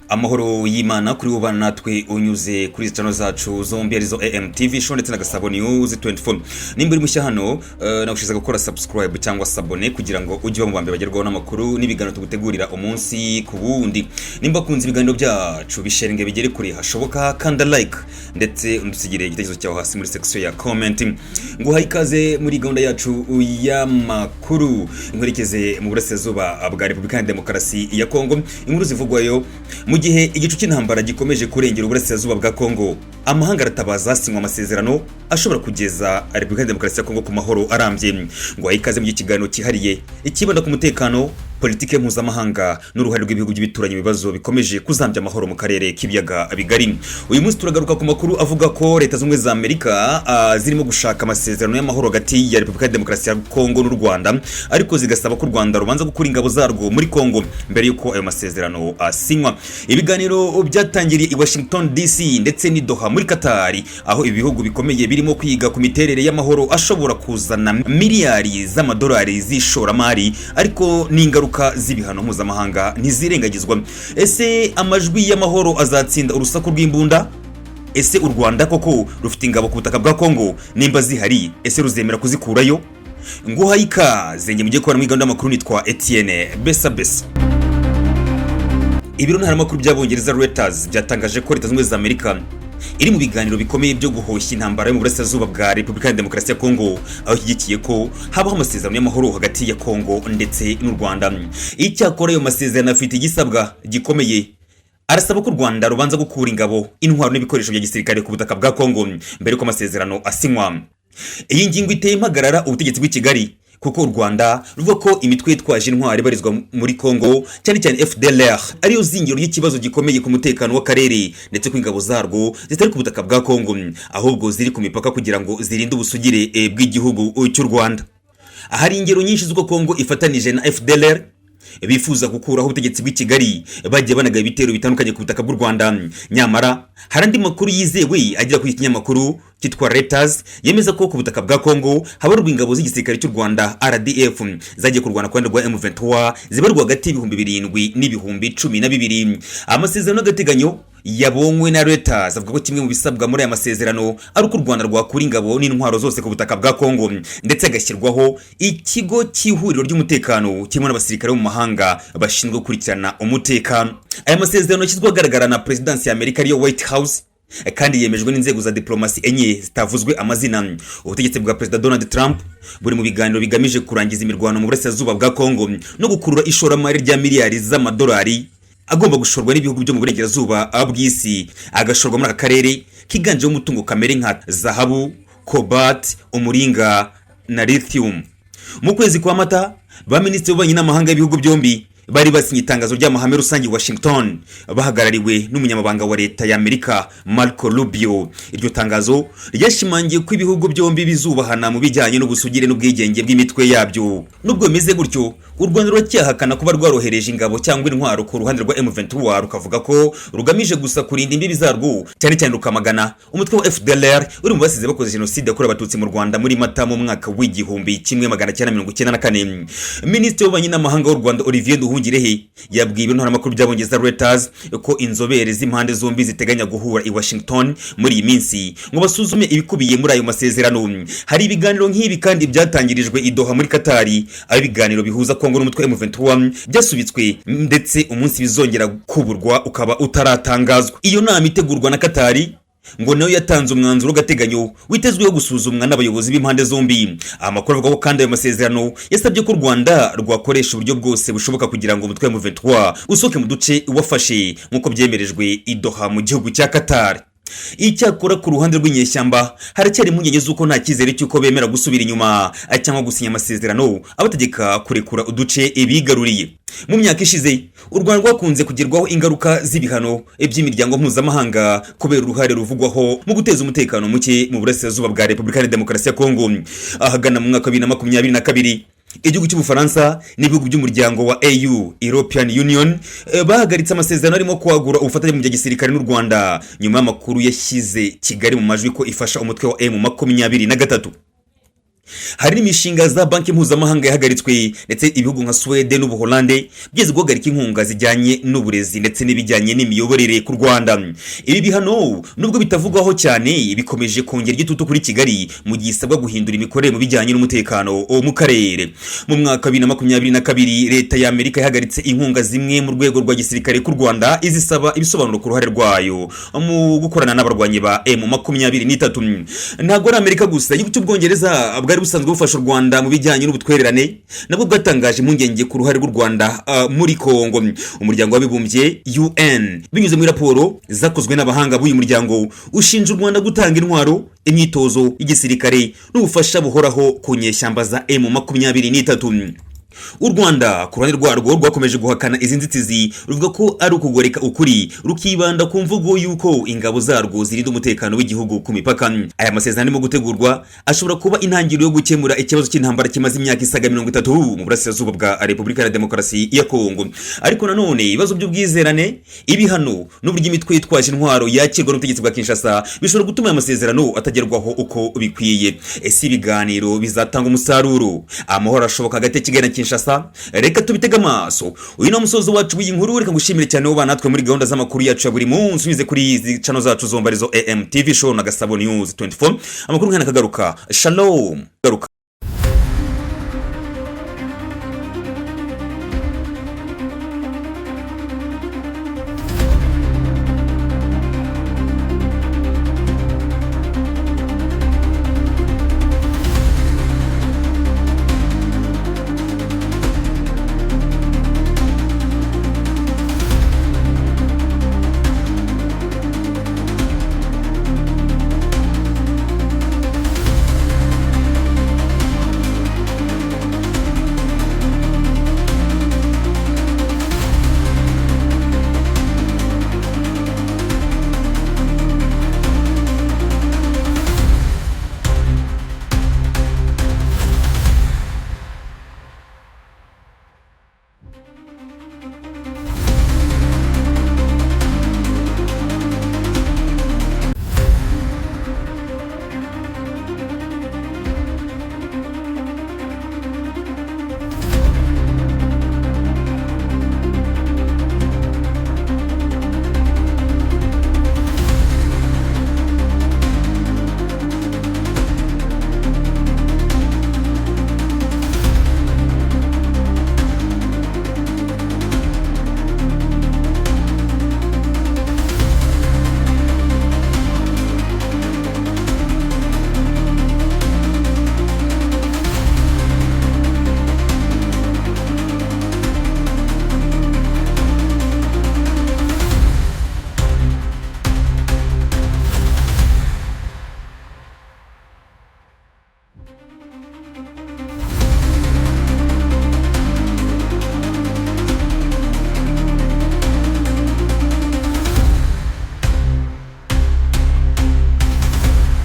Amahoro y'Imana kuri ubana natwe unyuze kuri channel zacu zombi arizo AMTV show ndetse na Gasabo News 24. Nimba uri mushya hano nagushiza gukora subscribe cyangwa sabone kugira ngo ujye mu bambe bagerwaho n'amakuru n'ibiganiro tugutegurira umunsi ku wundi. Nimba kunze ibiganiro byacu bisherenge bigere kuri hashoboka kanda like ndetse undusigire igitekerezo cyawe hasi muri section ya comment. Nguha ikaze muri gahunda yacu y'amakuru inkurekeze mu burasirazuba bwa Repubulika ya Demokarasi ya Congo. Inkuru zivugwayo mu gihe igicu cy'intambara gikomeje kurengera uburasirazuba bwa Congo, amahanga aratabaza hasinywa amasezerano ashobora kugeza Repubulika ya Demokarasi ya Congo ku mahoro arambye. Ngo ayikaze mu kiganiro kihariye ikibanda ku mutekano, politike mpuzamahanga n'uruhare rw'ibihugu by'ibituranyi bibazo bikomeje kuzambya amahoro mu karere k'ibyaga bigari. Uyu munsi turagaruka ku makuru avuga ko leta z'ubumwe za Amerika zirimo gushaka amasezerano y'amahoro hagati ya Repubulika ya Demokarasi ya Congo n'u Rwanda, ariko zigasaba ko u Rwanda rubanza gukura ingabo zarwo muri Congo mbere yuko ayo masezerano asinywa. Ibiganiro byatangiriye i Washington DC ndetse ni Doha muri Qatar, aho ibihugu bikomeye birimo kwiga ku miterere y'amahoro ashobora kuzana miliyari z'amadolari z'ishoramari, ariko n'ingaruka z'ibihano mpuzamahanga ntizirengagizwa. Ese amajwi y'amahoro azatsinda urusaku rw'imbunda? Ese u Rwanda koko rufite ingabo ku butaka bwa Congo? Nimba zihari, ese ruzemera kuzikurayo? Nguha ikaze mujye kubara mu gahunda y'amakuru. Nitwa Etienne Besa. Ibiro ntaramakuru by'Abongereza Reuters byatangaje ko leta z'ubumwe za Amerika iri mu biganiro bikomeye byo guhoshya intambara yo mu burasirazuba bwa Repubulika ya Demokarasi ya Congo, aho ishyigikiye ko habaho amasezerano y'amahoro hagati ya Congo ndetse n'u Rwanda. Icyakora ayo masezerano afite igisabwa gikomeye. Arasaba ko u Rwanda rubanza gukura ingabo, intwaro n'ibikoresho bya gisirikare ku butaka bwa Congo mbere ko amasezerano asinywa. Iyi ngingo iteye impagarara ubutegetsi bw'i Kigali, kuko u Rwanda ruvuga ko imitwe yitwaje intwari barizwa muri Congo cyane cyane FDLR ariyo zingiro ry'ikibazo gikomeye ku mutekano w'akarere, ndetse ko ingabo zarwo zitari ku butaka bwa Congo ahubwo ziri ku mipaka kugira ngo zirinde ubusugire bw'igihugu cy'u Rwanda. Ahari ingero nyinshi z'uko Congo ifatanije na FDLR bifuza gukuraho ubutegetsi bw'i Kigali, bagiye banaga ibitero bitandukanye ku butaka bw'u Rwanda. Nyamara hari andi makuru yizewe agira ku ikinyamakuru cyitwa Reuters yemeza ko ku butaka bwa Congo habarurwa ingabo z'igisirikare cy'u Rwanda RDF zagiye kurwana ku ruhande rwa M23 zibarwa hagati y'ibihumbi 7 n'ibihumbi 12. Amasezerano y'agateganyo yabonywe na Reuters avuga ko kimwe mu bisabwa muri aya masezerano ari uko u Rwanda rwakura ingabo n'intwaro zose ku butaka bwa Congo, ndetse agashyirwaho ikigo cy'ihuriro ry'umutekano kirimo n'abasirikare bo mu mahanga bashinzwe gukurikirana umutekano. Aya masezerano yashyizwe ahagaragara na Presidency ya Amerika ariyo White House, kandi yemejwe n'inzego za diplomasi enye zitavuzwe amazina. Ubutegetsi bwa President Donald Trump buri mu biganiro bigamije kurangiza imirwano mu burasirazuba bwa Congo no gukurura ishoramari rya miliyari z'amadolari agomba gushorwa n'ibihugu byo mu burengerazuba bw'isi, agashorwa muri aka karere kiganjeho umutungo kamere nka zahabu, cobalt, umuringa na lithium. Mu kwezi kwa Mata, ba minisitiri b'ububanyi n'amahanga y'ibihugu byombi bari basinye itangazo ry'amahame rusange Washington bahagarariwe n'umunyamabanga wa leta ya Amerika Marco Rubio. Iryo tangazo ryashimangiye ko ibihugu byombi bizubahana mu bijyanye n'ubusugire n'ubwigenge bw'imitwe yabyo. Nubwo bimeze gutyo, u Rwanda ruracyahakana kuba rwarohereje ingabo cyangwa intwaro ku ruhande rwa M23, rukavuga ko rugamije gusa kurinda imbibi zarwo, cyane cyane rukamagana umutwe wa FDLR uri mu basize bakoze jenoside yakorewe abatutsi mu Rwanda muri Mata mu mwaka w'igihumbi 1994. Minisitiri w'ububanyi n'amahanga w'u Rwanda Olivier Nduhungirehe yabwiye ibiro ntaramakuru by'Abongereza Reuters ko inzobere z'impande zombi ziteganya guhura i Washington muri iyi minsi ngo basuzume ibikubiye muri ayo masezerano. Hari ibiganiro nk'ibi kandi byatangirijwe i Doha muri Qatar, aho ibiganiro bihuza Congo n'umutwe M23 byasubitswe, ndetse umunsi bizongera kuburwa ukaba utaratangazwa. Iyo nama itegurwa na Qatar ngo nayo yatanze umwanzuro w'agateganyo witezweho gusuzumwa n'abayobozi b'impande zombi. Amakuru avuga ko kandi ayo masezerano yasabye ko u Rwanda rwakoresha uburyo bwose bushoboka kugira ngo umutwe wa M23 usoke mu duce wafashe nk'uko byemerejwe i Doha mu gihugu cya Qatar. Icyakora ku ruhande rw'inyeshyamba haracyari impungenge z'uko nta cyizere cy'uko bemera gusubira inyuma cyangwa gusinya amasezerano abategeka kurekura uduce bigaruriye. Mu myaka ishize, u Rwanda rwakunze kugerwaho ingaruka z'ibihano by'imiryango mpuzamahanga kubera uruhare ruvugwaho mu guteza umutekano muke mu burasirazuba bwa Repubulika ya Demokarasi ya Congo. Ahagana mu mwaka wa 2022, igihugu cy'Ubufaransa n'ibihugu by'umuryango wa EU European Union bahagaritse amasezerano arimo kwagura ubufatanye mu bya gisirikare n'u Rwanda, nyuma y'amakuru yashyize Kigali mu majwi ko ifasha umutwe wa M23. Hari n'imishinga za banki mpuzamahanga yahagaritswe, ndetse ibihugu nka Sweden n'Ubuholande byeze guhagarika inkunga zijyanye n'uburezi ndetse n'ibijyanye n'imiyoborere ku Rwanda. Ibi bihano nubwo bitavugwaho cyane bikomeje kongera igitutu kuri Kigali mu gihe isabwa guhindura imikorere mu bijyanye n'umutekano mu karere. Mu mwaka wa 2022 leta ya Amerika yahagaritse inkunga zimwe mu rwego rwa gisirikare ku Rwanda izisaba ibisobanuro ku ruhare rwayo mu gukorana n'abarwanyi ba M23. Ntabwo ari Amerika gusa, igihugu cy'Ubwongereza bwari busanzwe bufasha u Rwanda mu bijyanye n'ubutwererane nabwo bwatangaje impungenge ku ruhare rw'u Rwanda muri Congo. Umuryango w'abibumbye UN binyuze muri raporo zakozwe n'abahanga b'uyu muryango ushinja u Rwanda gutanga intwaro, imyitozo y'igisirikare n'ubufasha buhoraho ku nyeshyamba za M23. U Rwanda ku ruhande rwarwo rwakomeje guhakana izi nzitizi, ruvuga ko ari ukugoreka ukuri, rukibanda ku mvugo y'uko ingabo zarwo zirinda umutekano w'igihugu ku mipaka. Aya masezerano arimo gutegurwa ashobora kuba intangiriro yo gukemura ikibazo cy'intambara kimaze imyaka isaga 30 mu burasirazuba bwa Repubulika ya Demokarasi ya Congo. Ariko nanone ibibazo by'ubwizerane, ibihano n'uburyo imitwe yitwaje intwaro yakirwa n'ubutegetsi bwa Kinshasa bishobora gutuma aya masezerano atagerwaho uko bikwiye. Ese ibiganiro bizatanga umusaruro? Amahoro ashoboka hagati ya Kigali na Kinshasa? Reka tubitega amaso. Uyu ni umusozo wacu w'iyi nkuru. Reka ngushimire cyane wowe natwe muri gahunda z'amakuru yacu ya buri munsi unyuze kuri izi channel zacu zombi arizo AM TV show na Gasabo News 24. Amakuru nkana kagaruka. Shalom. Garuka.